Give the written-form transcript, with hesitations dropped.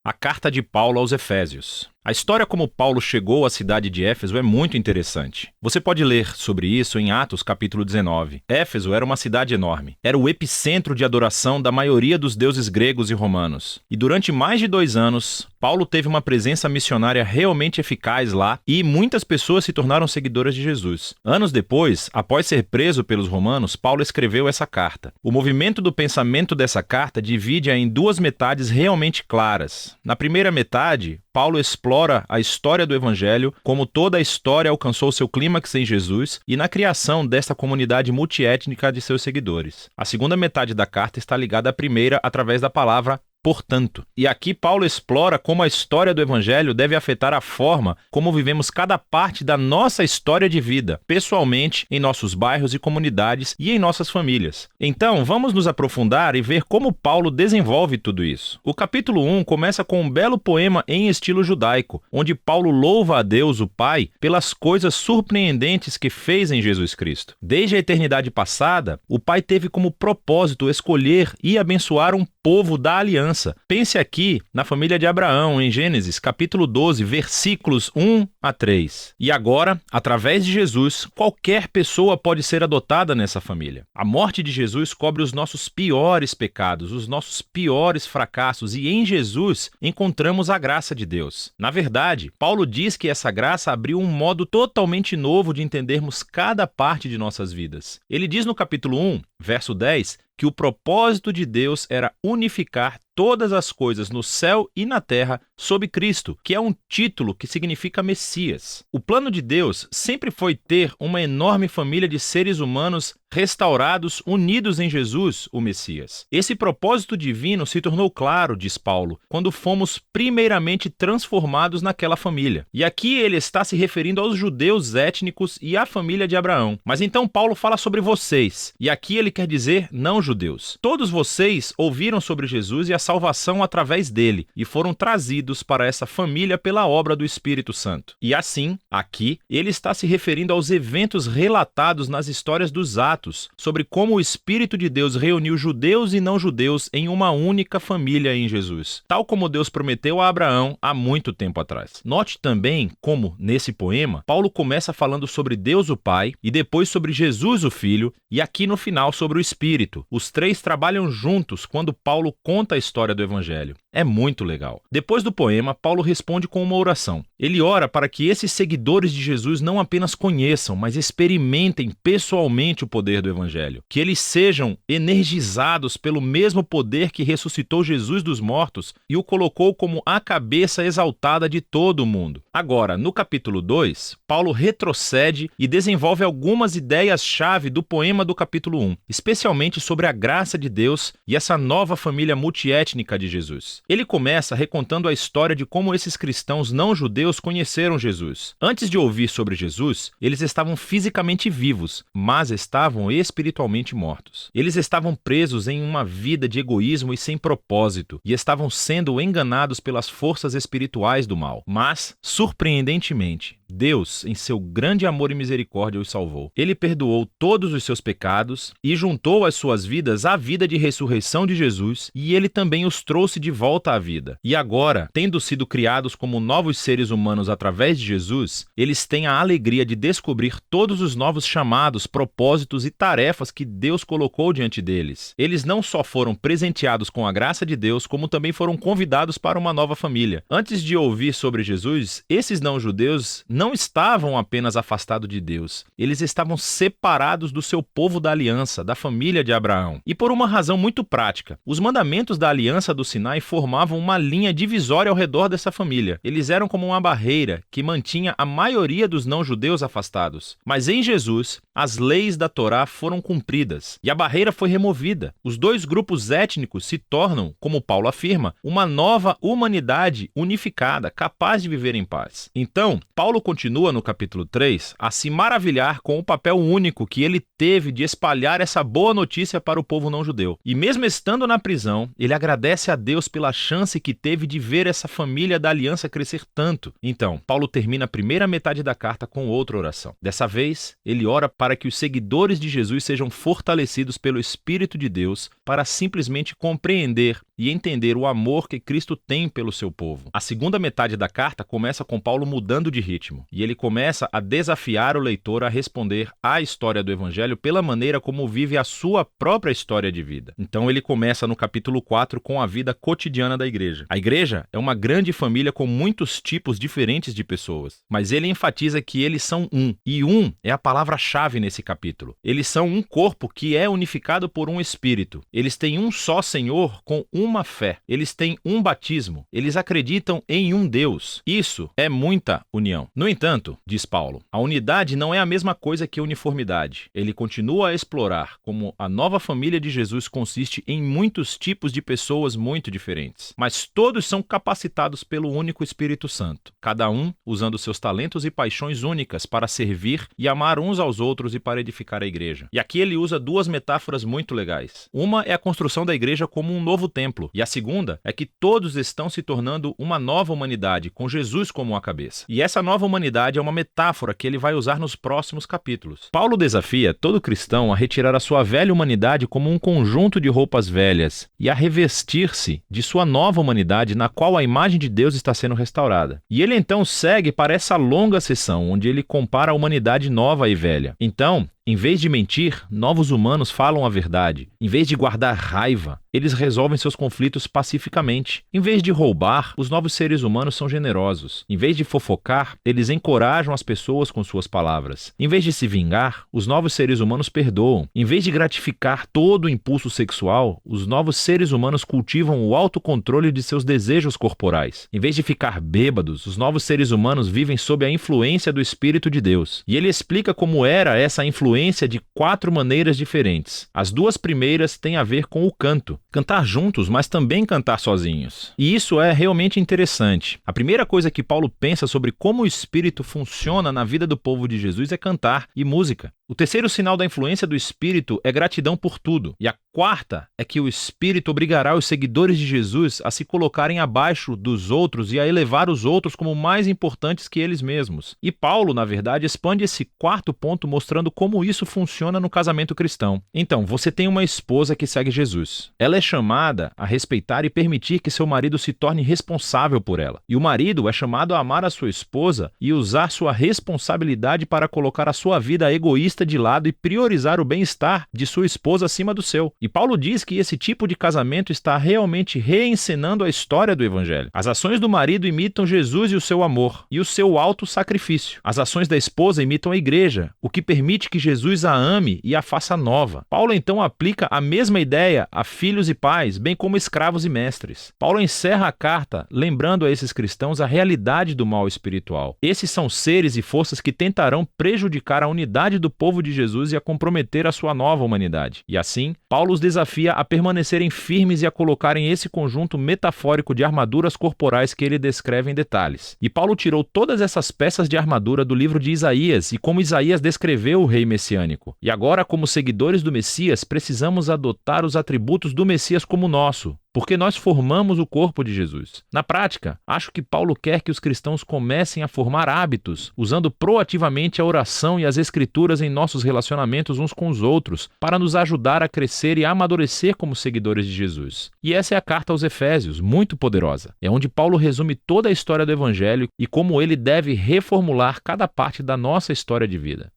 A carta de Paulo aos Efésios. A história como Paulo chegou à cidade de Éfeso é muito interessante. Você pode ler sobre isso em Atos capítulo 19. Éfeso era uma cidade enorme. Era o epicentro de adoração da maioria dos deuses gregos e romanos. E durante mais de 2 anos, Paulo teve uma presença missionária realmente eficaz lá e muitas pessoas se tornaram seguidoras de Jesus. Anos depois, após ser preso pelos romanos, Paulo escreveu essa carta. O movimento do pensamento dessa carta divide-a em 2 metades realmente claras. Na primeira metade, Paulo explora a história do Evangelho, como toda a história alcançou seu clímax em Jesus e na criação desta comunidade multiétnica de seus seguidores. A segunda metade da carta está ligada à primeira através da palavra portanto. E aqui Paulo explora como a história do Evangelho deve afetar a forma como vivemos cada parte da nossa história de vida, pessoalmente, em nossos bairros e comunidades e em nossas famílias. Então, vamos nos aprofundar e ver como Paulo desenvolve tudo isso. O capítulo 1 começa com um belo poema em estilo judaico, onde Paulo louva a Deus, o Pai, pelas coisas surpreendentes que fez em Jesus Cristo. Desde a eternidade passada, o Pai teve como propósito escolher e abençoar um povo da aliança. Pense aqui na família de Abraão, em Gênesis, capítulo 12, versículos 1 a 3. E agora, através de Jesus, qualquer pessoa pode ser adotada nessa família. A morte de Jesus cobre os nossos piores pecados, os nossos piores fracassos, e em Jesus encontramos a graça de Deus. Na verdade, Paulo diz que essa graça abriu um modo totalmente novo de entendermos cada parte de nossas vidas. Ele diz no capítulo 1, verso 10, que o propósito de Deus era unificar todas as coisas no céu e na terra sob Cristo, que é um título que significa Messias. O plano de Deus sempre foi ter uma enorme família de seres humanos restaurados, unidos em Jesus, o Messias. Esse propósito divino se tornou claro, diz Paulo, quando fomos primeiramente transformados naquela família. E aqui ele está se referindo aos judeus étnicos e à família de Abraão. Mas então Paulo fala sobre vocês, e aqui ele quer dizer não judeus. Todos vocês ouviram sobre Jesus e a salvação através dele, e foram trazidos para essa família pela obra do Espírito Santo. E assim, aqui, ele está se referindo aos eventos relatados nas histórias dos Atos, sobre como o Espírito de Deus reuniu judeus e não judeus em uma única família em Jesus, tal como Deus prometeu a Abraão há muito tempo atrás. Note também como, nesse poema, Paulo começa falando sobre Deus o Pai, e depois sobre Jesus o Filho, e aqui no final sobre o Espírito. Os 3 trabalham juntos quando Paulo conta a história do Evangelho. É muito legal. Depois do poema, Paulo responde com uma oração. Ele ora para que esses seguidores de Jesus não apenas conheçam, mas experimentem pessoalmente o poder do Evangelho. Que eles sejam energizados pelo mesmo poder que ressuscitou Jesus dos mortos e o colocou como a cabeça exaltada de todo o mundo. Agora, no capítulo 2, Paulo retrocede e desenvolve algumas ideias-chave do poema do capítulo 1, especialmente sobre a graça de Deus e essa nova família multiétnica de Jesus. Ele começa recontando a história de como esses cristãos não-judeus conheceram Jesus. Antes de ouvir sobre Jesus, eles estavam fisicamente vivos, mas estavam espiritualmente mortos. Eles estavam presos em uma vida de egoísmo e sem propósito, e estavam sendo enganados pelas forças espirituais do mal. Mas, surpreendentemente, Deus, em seu grande amor e misericórdia, os salvou. Ele perdoou todos os seus pecados e juntou às suas vidas a vida de ressurreição de Jesus, e ele também os trouxe de volta à vida. E agora, tendo sido criados como novos seres humanos através de Jesus, eles têm a alegria de descobrir todos os novos chamados, propósitos e tarefas que Deus colocou diante deles. Eles não só foram presenteados com a graça de Deus, como também foram convidados para uma nova família. Antes de ouvir sobre Jesus, esses não-judeus não estavam apenas afastados de Deus, eles estavam separados do seu povo da aliança, da família de Abraão. E por uma razão muito prática, os mandamentos da aliança do Sinai formavam uma linha divisória ao redor dessa família. Eles eram como uma barreira que mantinha a maioria dos não-judeus afastados. Mas em Jesus, as leis da Torá foram cumpridas e a barreira foi removida. Os 2 grupos étnicos se tornam, como Paulo afirma, uma nova humanidade unificada, capaz de viver em paz. Então, Paulo continua no capítulo 3 a se maravilhar com o papel único que ele teve de espalhar essa boa notícia para o povo não-judeu. E mesmo estando na prisão, ele agradece a Deus pela chance que teve de ver essa família da aliança crescer tanto. Então, Paulo termina a primeira metade da carta com outra oração. Dessa vez, ele ora para que os seguidores de Jesus sejam fortalecidos pelo Espírito de Deus para simplesmente compreender e entender o amor que Cristo tem pelo seu povo. A segunda metade da carta começa com Paulo mudando de ritmo, e ele começa a desafiar o leitor a responder à história do Evangelho pela maneira como vive a sua própria história de vida. Então ele começa no capítulo 4 com a vida cotidiana da igreja. A igreja é uma grande família com muitos tipos diferentes de pessoas, mas ele enfatiza que eles são um, e um é a palavra-chave nesse capítulo. Eles são um corpo que é unificado por um espírito. Eles têm um só Senhor com uma fé. Eles têm um batismo. Eles acreditam em um Deus. Isso é muita união. No entanto, diz Paulo, a unidade não é a mesma coisa que uniformidade. Ele continua a explorar como a nova família de Jesus consiste em muitos tipos de pessoas muito diferentes, mas todos são capacitados pelo único Espírito Santo, cada um usando seus talentos e paixões únicas para servir e amar uns aos outros e para edificar a igreja. E aqui ele usa duas metáforas muito legais. Uma é a construção da igreja como um novo templo, e a segunda é que todos estão se tornando uma nova humanidade, com Jesus como a cabeça. E essa nova humanidade é uma metáfora que ele vai usar nos próximos capítulos. Paulo desafia todo cristão a retirar a sua velha humanidade como um conjunto de roupas velhas e a revestir-se de sua nova humanidade na qual a imagem de Deus está sendo restaurada. E ele então segue para essa longa sessão onde ele compara a humanidade nova e velha. Então, em vez de mentir, novos humanos falam a verdade. Em vez de guardar raiva, eles resolvem seus conflitos pacificamente. Em vez de roubar, os novos seres humanos são generosos. Em vez de fofocar, eles encorajam as pessoas com suas palavras. Em vez de se vingar, os novos seres humanos perdoam. Em vez de gratificar todo o impulso sexual, os novos seres humanos cultivam o autocontrole de seus desejos corporais. Em vez de ficar bêbados, os novos seres humanos vivem sob a influência do Espírito de Deus. E ele explica como era essa influência de 4 maneiras diferentes. As 2 primeiras têm a ver com o canto. Cantar juntos, mas também cantar sozinhos. E isso é realmente interessante. A primeira coisa que Paulo pensa sobre como o Espírito funciona na vida do povo de Jesus é cantar e música. O terceiro sinal da influência do Espírito é gratidão por tudo. E a quarta é que o Espírito obrigará os seguidores de Jesus a se colocarem abaixo dos outros e a elevar os outros como mais importantes que eles mesmos. E Paulo, na verdade, expande esse quarto ponto mostrando como isso funciona no casamento cristão. Então, você tem uma esposa que segue Jesus. Ela é chamada a respeitar e permitir que seu marido se torne responsável por ela. E o marido é chamado a amar a sua esposa e usar sua responsabilidade para colocar a sua vida egoísta de lado e priorizar o bem-estar de sua esposa acima do seu. E Paulo diz que esse tipo de casamento está realmente reencenando a história do Evangelho. As ações do marido imitam Jesus e o seu amor, e o seu auto-sacrifício. As ações da esposa imitam a igreja, o que permite que Jesus a ame e a faça nova. Paulo então aplica a mesma ideia a filhos e pais, bem como escravos e mestres. Paulo encerra a carta lembrando a esses cristãos a realidade do mal espiritual. Esses são seres e forças que tentarão prejudicar a unidade do povo de Jesus e a comprometer a sua nova humanidade. E assim, Paulo os desafia a permanecerem firmes e a colocarem esse conjunto metafórico de armaduras corporais que ele descreve em detalhes. E Paulo tirou todas essas peças de armadura do livro de Isaías e como Isaías descreveu o rei messiânico. E agora, como seguidores do Messias, precisamos adotar os atributos do Messias como nosso, porque nós formamos o corpo de Jesus. Na prática, acho que Paulo quer que os cristãos comecem a formar hábitos, usando proativamente a oração e as escrituras em nossos relacionamentos uns com os outros, para nos ajudar a crescer e a amadurecer como seguidores de Jesus. E essa é a carta aos Efésios, muito poderosa. É onde Paulo resume toda a história do Evangelho e como ele deve reformular cada parte da nossa história de vida.